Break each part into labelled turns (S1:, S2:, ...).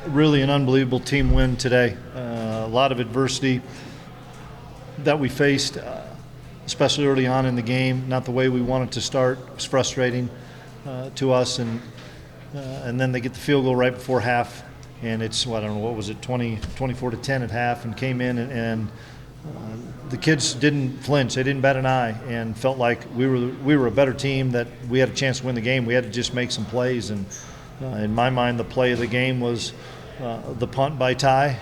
S1: Really an unbelievable team win today. A lot of adversity that we faced, especially early on in the game. Not the way we wanted to start. It was frustrating to us, and then they get the field goal right before half, and it's, I don't know, what was it, 24-10 at half, and came in and the kids didn't flinch. They didn't bat an eye and felt like we were a better team, that we had a chance to win the game. We had to just make some plays, and in my mind, the play of the game was the punt by Ty,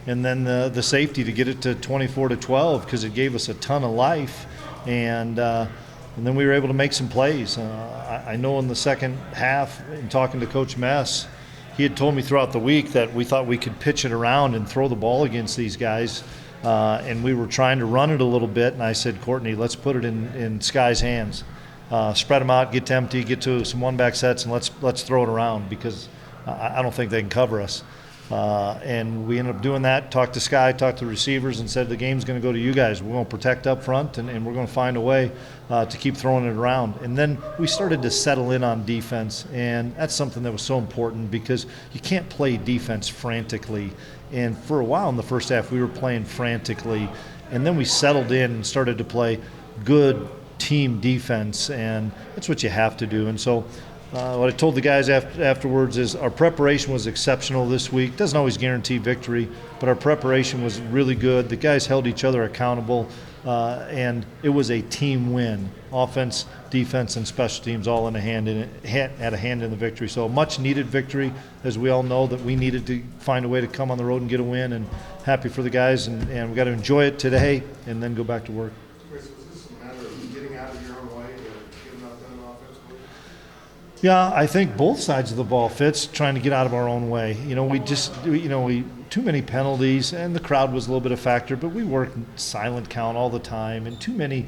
S1: and then the safety to get it to 24-12, because it gave us a ton of life, and then we were able to make some plays. I know in the second half, in talking to Coach Mess, he had told me throughout the week that we thought we could pitch it around and throw the ball against these guys, and we were trying to run it a little bit, and I said, Courtney, let's put it in Sky's hands. Spread them out, get to empty, get to some one-back sets, and let's throw it around, because I don't think they can cover us. And we ended up doing that, talked to Sky, talked to the receivers, and said the game's going to go to you guys. We're going to protect up front, and we're going to find a way to keep throwing it around. And then we started to settle in on defense, and that's something that was so important, because you can't play defense frantically. And for a while in the first half, we were playing frantically, and then we settled in and started to play good team defense, and that's what you have to do. And so what I told the guys afterwards is our preparation was exceptional this week. Doesn't always guarantee victory, but our preparation was really good. The guys held each other accountable, and it was a team win. Offense, defense, and special teams all had a hand in the victory. So a much-needed victory, as we all know that we needed to find a way to come on the road and get a win, and happy for the guys, and we got to enjoy it today and then go back to work. Yeah, I think both sides of the ball fits, trying to get out of our own way. We too many penalties, and the crowd was a little bit of a factor, but we worked silent count all the time, and too many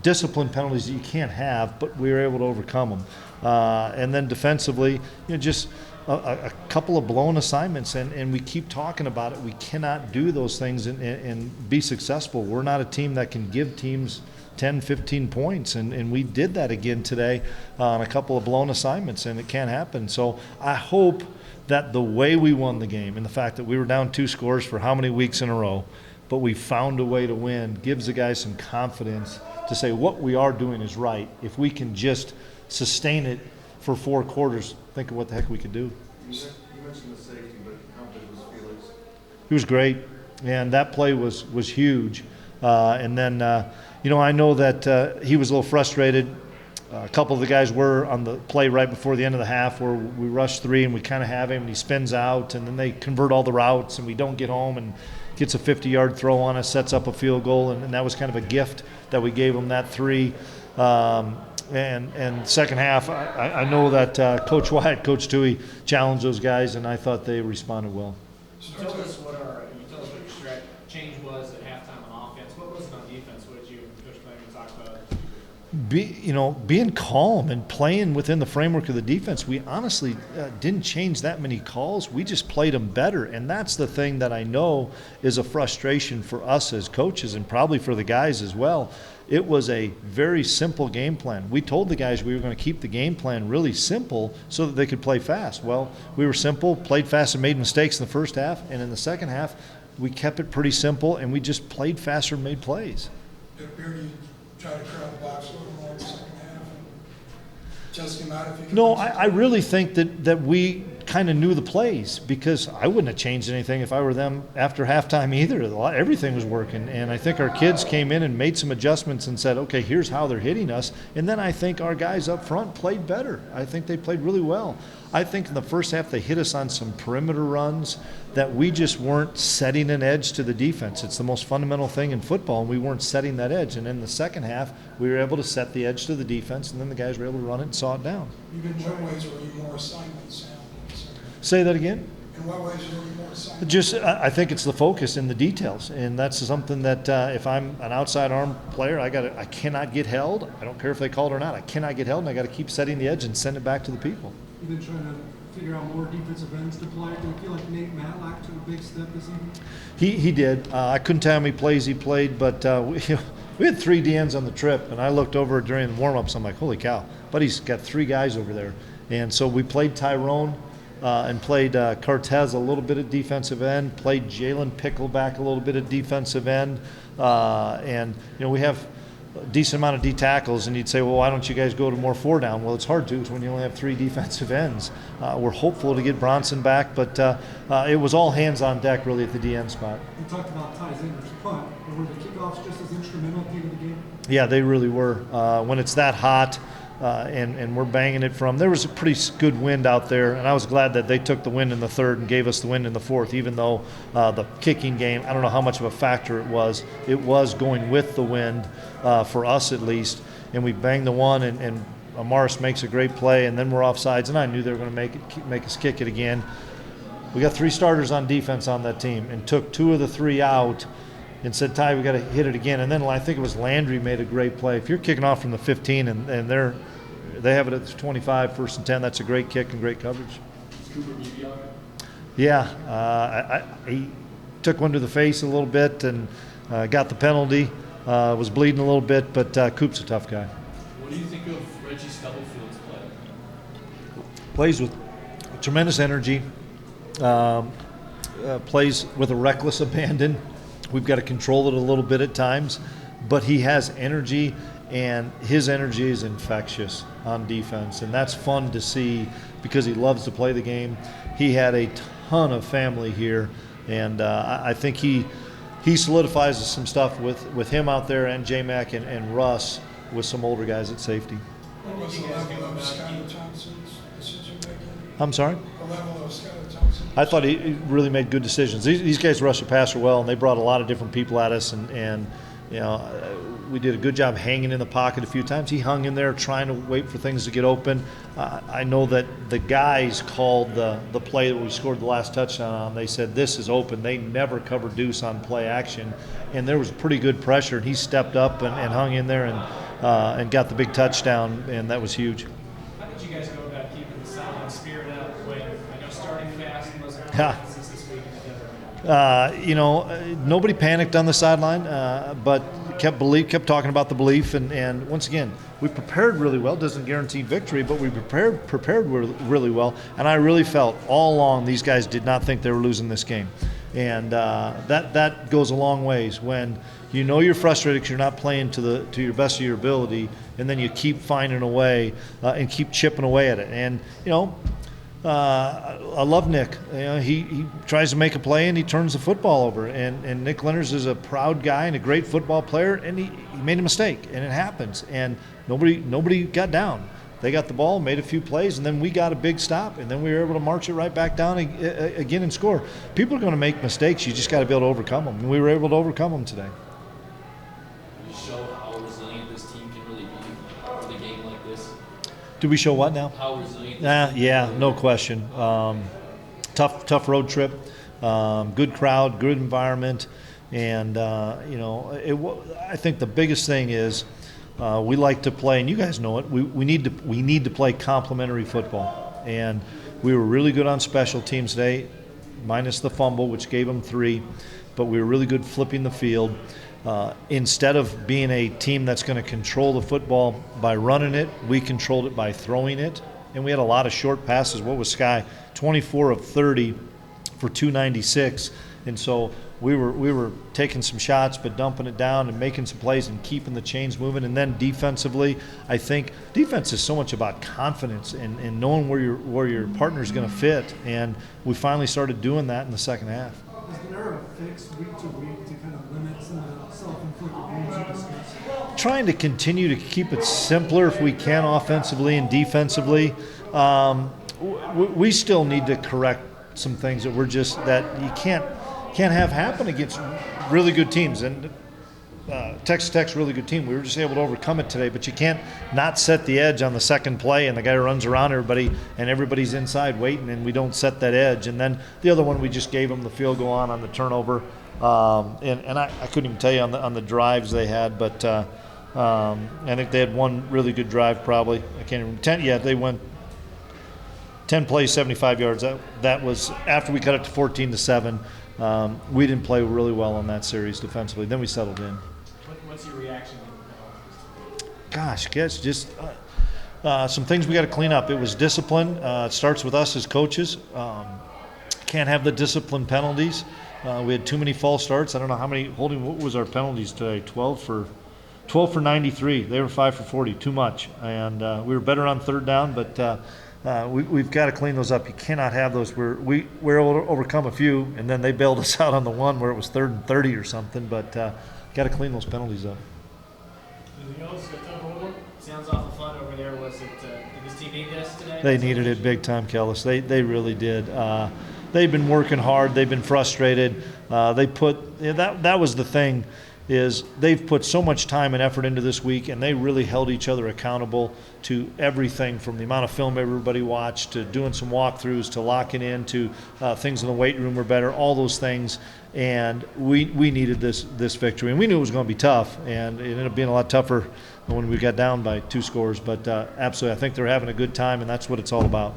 S1: discipline penalties that you can't have, but we were able to overcome them. And then defensively, just a couple of blown assignments, and we keep talking about it. We cannot do those things and be successful. We're not a team that can give teams 10, 15 points, and we did that again today on a couple of blown assignments, and it can't happen. So I hope that the way we won the game, and the fact that we were down 2 scores for how many weeks in a row, but we found a way to win, gives the guys some confidence to say what we are doing is right. If we can just sustain it for 4 quarters, think of what the heck we could do.
S2: You mentioned the safety, but how big was Felix?
S1: He was great, and that play was huge. And then I know that he was a little frustrated. A couple of the guys were on the play right before the end of the half, where we rush 3 and we kind of have him, and he spins out, and then they convert all the routes, and we don't get home, and gets a 50-yard throw on us, sets up a field goal, and that was kind of a gift that we gave him, that 3. And second half, I know that Coach Wyatt, Coach Toohey challenged those guys, and I thought they responded well.
S3: You tell us what your change was at halftime on offense. What was it on defense? What did you and Coach Klieman talk about?
S1: Being calm and playing within the framework of the defense. We honestly didn't change that many calls. We just played them better, and that's the thing that I know is a frustration for us as coaches, and probably for the guys as well. It was a very simple game plan. We told the guys we were going to keep the game plan really simple so that they could play fast. Well, we were simple, played fast, and made mistakes in the first half, and in the second half, we kept it pretty simple, and we just played faster and made plays.
S4: Did it appear you tried to crowd the box a little more in the second half and just him out if you could?
S1: No, I really think that we kind of knew the plays, because I wouldn't have changed anything if I were them after halftime either. Everything was working, and I think our kids came in and made some adjustments and said, okay, here's how they're hitting us. And then I think our guys up front played better. I think they played really well. I think in the first half they hit us on some perimeter runs that we just weren't setting an edge to the defense. It's the most fundamental thing in football, and we weren't setting that edge. And in the second half, we were able to set the edge to the defense, and then the guys were able to run it and saw it down.
S4: In what ways were you more assignments?
S1: Say that again?
S4: In what ways were you more assignments?
S1: I think it's the focus in the details, and that's something that if I'm an outside arm player, I cannot get held. I don't care if they call it or not. I cannot get held, and I got to keep setting the edge and send it back to the people.
S5: You've been trying to figure out more defensive ends to play. Do you feel like Nate Matlack took a big step this evening?
S1: He did. I couldn't tell how many plays he played, but we had 3 DNs on the trip, and I looked over during the warm-ups. I'm like, holy cow. But he's got 3 guys over there. And so we played Tyrone. and played Cortez a little bit at defensive end, played Jalen Pickleback a little bit at defensive end. And, we have a decent amount of D tackles, and you'd say, well, why don't you guys go to more 4-down? Well, it's hard to when you only have 3 defensive ends. We're hopeful to get Bronson back, but it was all hands on deck really at the DN spot.
S5: You talked about Ty Zinger's punt, but were the kickoffs just as instrumental at the end of the game?
S1: Yeah, they really were. When it's that hot and we're banging it from, there was a pretty good wind out there, and I was glad that they took the wind in the third and gave us the wind in the fourth, even though the kicking game, I don't know how much of a factor it was. It was going with the wind for us at least, and we banged the one, and Amaris makes a great play, and then we're offsides, and I knew they were going to make us kick it again. We got 3 starters on defense on that team and took 2 of the 3 out and said, Ty, we got to hit it again. And then I think it was Landry made a great play. If you're kicking off from the 15 and they have it at the 25, 1st and 10, that's a great kick and great coverage. Yeah, he took one to the face a little bit and got the penalty. Was bleeding a little bit, but Coop's a tough guy.
S6: What do you think of Reggie Stubblefield's play?
S1: Plays with tremendous energy. Plays with a reckless abandon. We've got to control it a little bit at times, but he has energy, and his energy is infectious on defense, and that's fun to see because he loves to play the game. He had a ton of family here, and I think he solidifies some stuff with him out there and J-Mac and Russ with some older guys at safety.
S4: What was the level of Skylar Thompson's decision-making?
S1: I'm sorry?
S4: The level of Skylar Thompson?
S1: I thought he really made good decisions. These guys rush the passer well, and they brought a lot of different people at us, and we did a good job hanging in the pocket a few times. He hung in there trying to wait for things to get open. I know that the guys called the play that we scored the last touchdown on. They said, this is open. They never cover deuce on play action, and there was pretty good pressure, and he stepped up and hung in there and got the big touchdown, and that was huge.
S3: How did you guys go about keeping the sideline spirit up when I know starting fast wasn't
S1: Yeah.
S3: emphasis this week in the desert?
S1: Nobody panicked on the sideline, but kept talking about the belief, and once again, we prepared really well. Doesn't guarantee victory, but we prepared really well, and I really felt all along these guys did not think they were losing this game, and that goes a long ways when you know you're frustrated because you're not playing to your best of your ability, and then you keep finding a way and keep chipping away at it, and I love Nick. He tries to make a play and he turns the football over. And Nick Leonard is a proud guy and a great football player, and he made a mistake, and it happens. And nobody got down. They got the ball, made a few plays, and then we got a big stop, and then we were able to march it right back down again and score. People are going to make mistakes. You just got to be able to overcome them, and we were able to overcome them today.
S6: You show how resilient this team can really be with a game like this.
S1: Did we show what now?
S6: How resilient.
S1: Yeah, no question. Tough road trip. Good crowd, good environment, and I think the biggest thing is we like to play, and you guys know it. We need to play complementary football, and we were really good on special teams today, minus the fumble, which gave them 3, but we were really good flipping the field. Instead of being a team that's going to control the football by running it, we controlled it by throwing it. And we had a lot of short passes. What was Sky? 24 of 30 for 296. And so we were taking some shots but dumping it down and making some plays and keeping the chains moving. And then defensively, I think defense is so much about confidence and knowing where your partner is going to fit. And we finally started doing that in the second half.
S5: Is there a fix week to week to kind of limit some of the self-inflicted wounds you discussed?
S1: Trying to continue to keep it simpler if we can offensively and defensively. We still need to correct some things that that you can't have happen against really good teams. And Texas Tech's a really good team. We were just able to overcome it today, but you can't not set the edge on the second play and the guy runs around everybody and everybody's inside waiting and we don't set that edge. And then the other one, we just gave them the field goal on the turnover. And I couldn't even tell you on the drives they had, but I think they had one really good drive probably. I can't even 10. Yeah, they went 10 plays, 75 yards. That was after we cut it to 14-7. We didn't play really well on that series defensively. Then we settled in.
S3: What's your reaction?
S1: Gosh, just Some things we got to clean up. It was discipline. It starts with us as coaches. Can't have the discipline penalties. We had too many false starts. I don't know how many holding. What was our penalties today? 12 for 93. They were 5 for 40. Too much. And we were better on third down, but we've got to clean those up. You cannot have those. We were able to overcome a few, and then they bailed us out on the one where it was 3rd and 30 or something. But got to clean those penalties up.
S3: Anything else? Got time for one more? Sounds awful fun over there. Was it? Did this team need this today?
S1: They needed it big time, Kellis. They really did. They've been working hard. They've been frustrated. That was the thing, is they've put so much time and effort into this week, and they really held each other accountable to everything from the amount of film everybody watched to doing some walkthroughs to locking in to things in the weight room were better, all those things. And we needed this victory. And we knew it was going to be tough, and it ended up being a lot tougher when we got down by 2 scores. But absolutely, I think they're having a good time, and that's what it's all about.